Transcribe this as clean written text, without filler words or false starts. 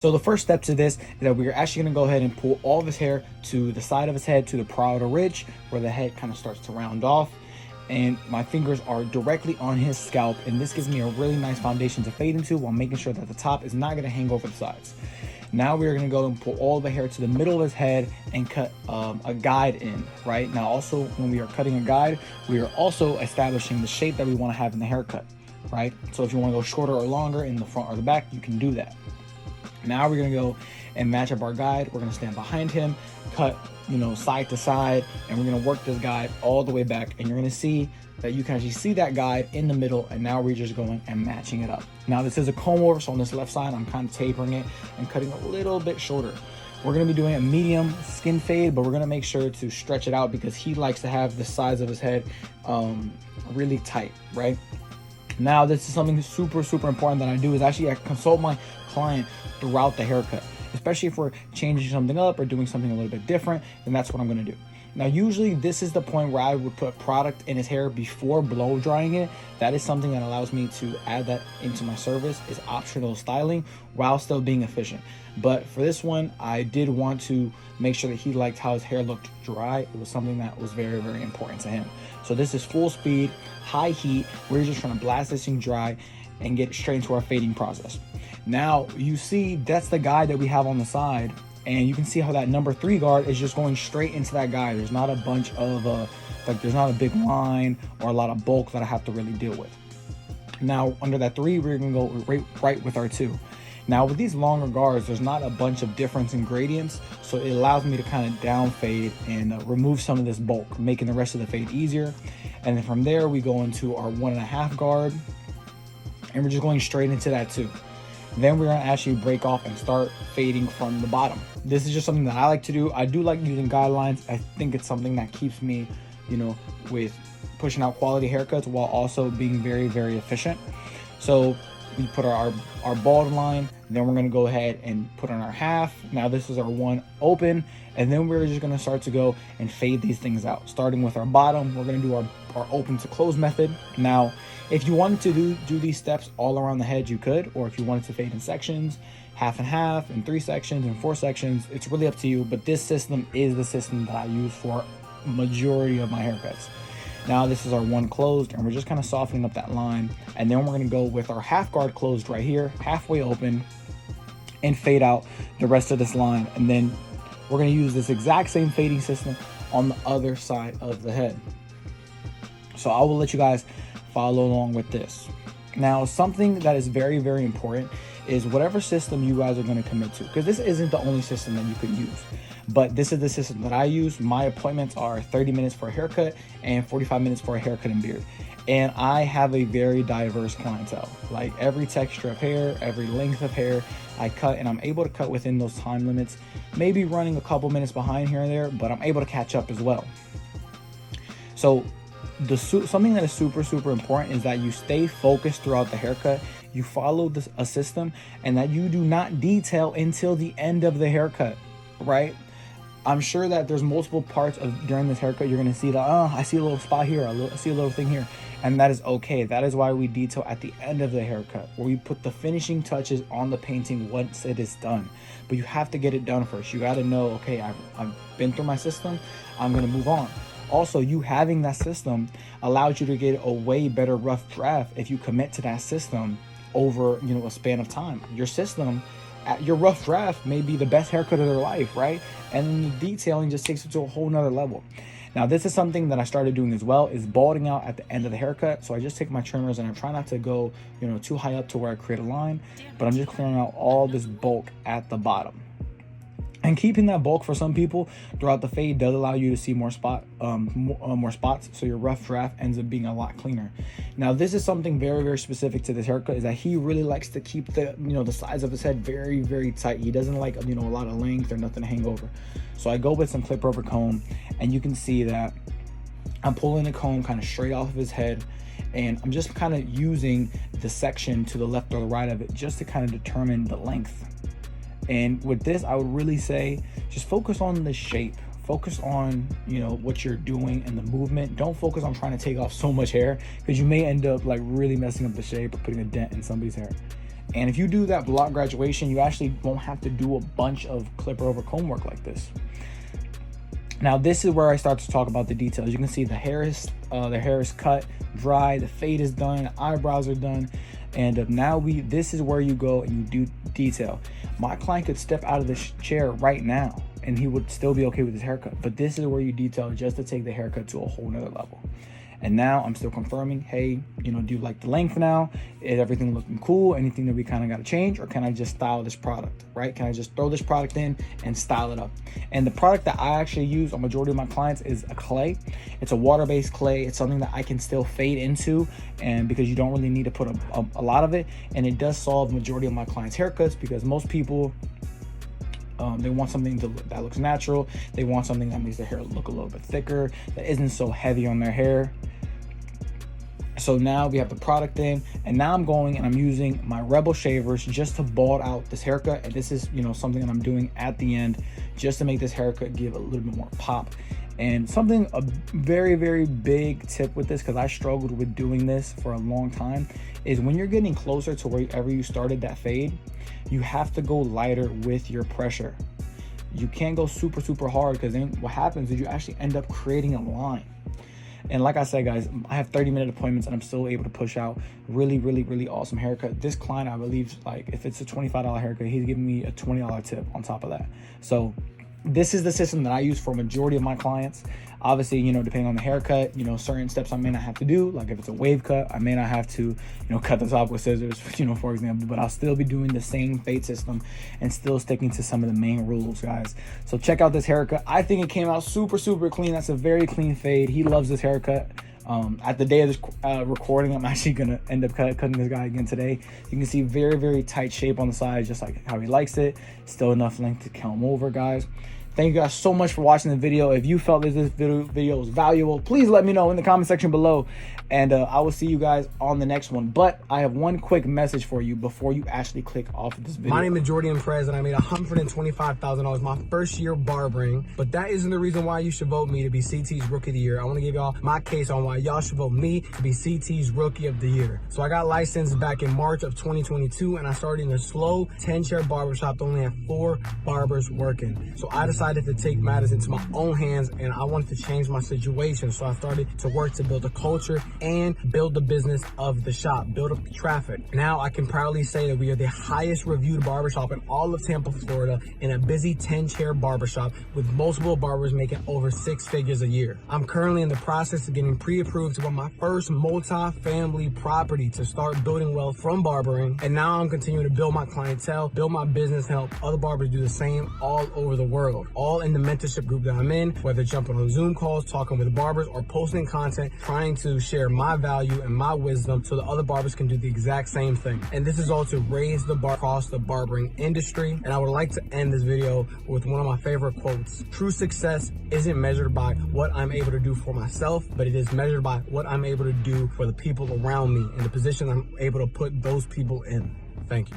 So the first step to this is that we're actually gonna go ahead and pull all of his hair to the side of his head, to the parietal ridge, where the head kind of starts to round off. And my fingers are directly on his scalp, and this gives me a really nice foundation to fade into while making sure that the top is not gonna hang over the sides. Now we're gonna go and pull all the hair to the middle of his head and cut a guide in, right? Now also, when we are cutting a guide, we are also establishing the shape that we wanna have in the haircut, right? So if you wanna go shorter or longer in the front or the back, you can do that. Now we're gonna go and match up our guide. We're gonna stand behind him, cut, side to side, and we're gonna work this guide all the way back. And you're gonna see that you can actually see that guide in the middle, and now we're just going and matching it up. Now this is a comb over, so on this left side, I'm kind of tapering it and cutting a little bit shorter. We're gonna be doing a medium skin fade, but we're gonna make sure to stretch it out because he likes to have the sides of his head really tight, right? Now, this is something super, super important that I do is actually I consult my client throughout the haircut, especially if we're changing something up or doing something a little bit different, then that's what I'm gonna do. Now, usually this is the point where I would put product in his hair before blow drying it. That is something that allows me to add that into my service. Is optional styling while still being efficient. But for this one, I did want to make sure that he liked how his hair looked dry. It was something that was very, very important to him. So this is full speed, high heat. We're just trying to blast this thing dry and get straight into our fading process. Now, you see that's the guide that we have on the side. And you can see how that number 3 guard is just going straight into that guide. There's not a bunch of, there's not a big line or a lot of bulk that I have to really deal with. Now, under that 3, we're gonna go right with our 2. Now, with these longer guards, there's not a bunch of difference in gradients, so it allows me to kind of down fade and remove some of this bulk, making the rest of the fade easier. And then from there, we go into our 1.5 guard, and we're just going straight into that 2. Then we're gonna actually break off and start fading from the bottom. This is just something that I like to do. I do like using guidelines. I think it's something that keeps me, with pushing out quality haircuts while also being very, very efficient. So we put our bald line, then we're gonna go ahead and put on our half. Now this is our 1 open, and then we're just gonna start to go and fade these things out. Starting with our bottom, we're gonna do our open to close method. Now, if you wanted to do these steps all around the head, you could, or if you wanted to fade in sections, half and half, in 3 sections, and 4 sections, it's really up to you. But this system is the system that I use for majority of my haircuts. Now this is our 1 closed, and we're just kind of softening up that line. And then we're gonna go with our half guard closed right here, halfway open, and fade out the rest of this line. And then we're gonna use this exact same fading system on the other side of the head. So I will let you guys follow along with this. Now, something that is very, very important is whatever system you guys are going to commit to, because this isn't the only system that you could use, but this is the system that I use. My appointments are 30 minutes for a haircut and 45 minutes for a haircut and beard. And I have a very diverse clientele, like every texture of hair, every length of hair I cut, and I'm able to cut within those time limits, maybe running a couple minutes behind here and there, but I'm able to catch up as well. So something that is super, super important is that you stay focused throughout the haircut. You follow a system, and that you do not detail until the end of the haircut, right? I'm sure that there's multiple parts during this haircut you're gonna see that, I see a little spot here, I see a little thing here, and that is okay. That is why we detail at the end of the haircut, where we put the finishing touches on the painting once it is done. But you have to get it done first. You gotta know, okay, I've been through my system, I'm gonna move on. Also, you having that system allows you to get a way better rough draft if you commit to that system over, a span of time. Your system, your rough draft may be the best haircut of their life, right? And the detailing just takes it to a whole nother level. Now, this is something that I started doing as well, is balding out at the end of the haircut. So I just take my trimmers and I try not to go, too high up to where I create a line, but I'm just clearing out all this bulk at the bottom. And keeping that bulk for some people throughout the fade does allow you to see more spots, so your rough draft ends up being a lot cleaner. Now, this is something very, very specific to this haircut, is that he really likes to keep the the sides of his head very, very tight. He doesn't like a lot of length or nothing to hang over. So I go with some clip over comb, and you can see that I'm pulling the comb kind of straight off of his head, and I'm just kind of using the section to the left or the right of it just to kind of determine the length. And with this, I would really say just focus on the shape. Focus on, what you're doing and the movement. Don't focus on trying to take off so much hair, because you may end up like really messing up the shape or putting a dent in somebody's hair. And if you do that block graduation, you actually won't have to do a bunch of clipper over comb work like this. Now this is where I start to talk about the details. You can see the hair is cut, dry, the fade is done, the eyebrows are done, and now this is where you go and you do detail. My client could step out of this chair right now and he would still be okay with his haircut, but this is where you detail just to take the haircut to a whole nother level. And now I'm still confirming, hey, you know, do you like the length now? Is everything looking cool? Anything that we kind of got to change? Or can I just style this product, right? Can I just throw this product in and style it up? And the product that I actually use on majority of my clients is a clay. It's a water-based clay. It's something that I can still fade into, and because you don't really need to put a lot of it. And it does solve majority of my clients' haircuts, because most people, they want something that looks natural. They want something that makes their hair look a little bit thicker, that isn't so heavy on their hair. So now we have the product in, and now I'm going and I'm using my Rebel shavers just to bald out this haircut. And this is, you know, something that I'm doing at the end just to make this haircut give a little bit more pop. And a very, very big tip with this, because I struggled with doing this for a long time, is when you're getting closer to wherever you started that fade, you have to go lighter with your pressure. You can't go super, super hard, because then what happens is you actually end up creating a line. And like I said, guys, I have 30-minute appointments and I'm still able to push out really, really, really awesome haircut. This client, I believe, like, if it's a $25 haircut, he's giving me a $20 tip on top of that. So this is the system that I use for a majority of my clients. Obviously, you know, depending on the haircut, you know, certain steps I may not have to do. Like if it's a wave cut, I may not have to, you know, cut the top with scissors, you know, for example, but I'll still be doing the same fade system and still sticking to some of the main rules, guys. So check out this haircut. I think it came out super, super clean. That's a very clean fade. He loves this haircut. At the day of this recording, I'm actually gonna end up cutting this guy again today. You can see very, very tight shape on the sides, just like how he likes it. Still enough length to comb over, guys. Thank you guys so much for watching the video. If you felt that this video was valuable, please let me know in the comment section below, and I will see you guys on the next one. But I have one quick message for you before you actually click off of this video. My name is Jordan Perez, and I made $125,000 my first year barbering, but that isn't the reason why you should vote me to be CT's Rookie of the Year. I want to give y'all my case on why y'all should vote me to be CT's Rookie of the Year. So I got licensed back in March of 2022, and I started in a slow 10-chair barbershop that only had 4 barbers working. So I decided to take matters into my own hands, and I wanted to change my situation. So I started to work to build a culture and build the business of the shop, build up the traffic. Now I can proudly say that we are the highest reviewed barbershop in all of Tampa, Florida, in a busy 10-chair barbershop with multiple barbers making over 6 figures a year. I'm currently in the process of getting pre-approved to buy my first multi-family property to start building wealth from barbering. And now I'm continuing to build my clientele, build my business, and help other barbers do the same all over the world. All in the mentorship group that I'm in, whether jumping on Zoom calls, talking with barbers, or posting content, trying to share my value and my wisdom so that other barbers can do the exact same thing. And this is all to raise the bar across the barbering industry. And I would like to end this video with one of my favorite quotes. True success isn't measured by what I'm able to do for myself, but it is measured by what I'm able to do for the people around me and the position I'm able to put those people in. Thank you.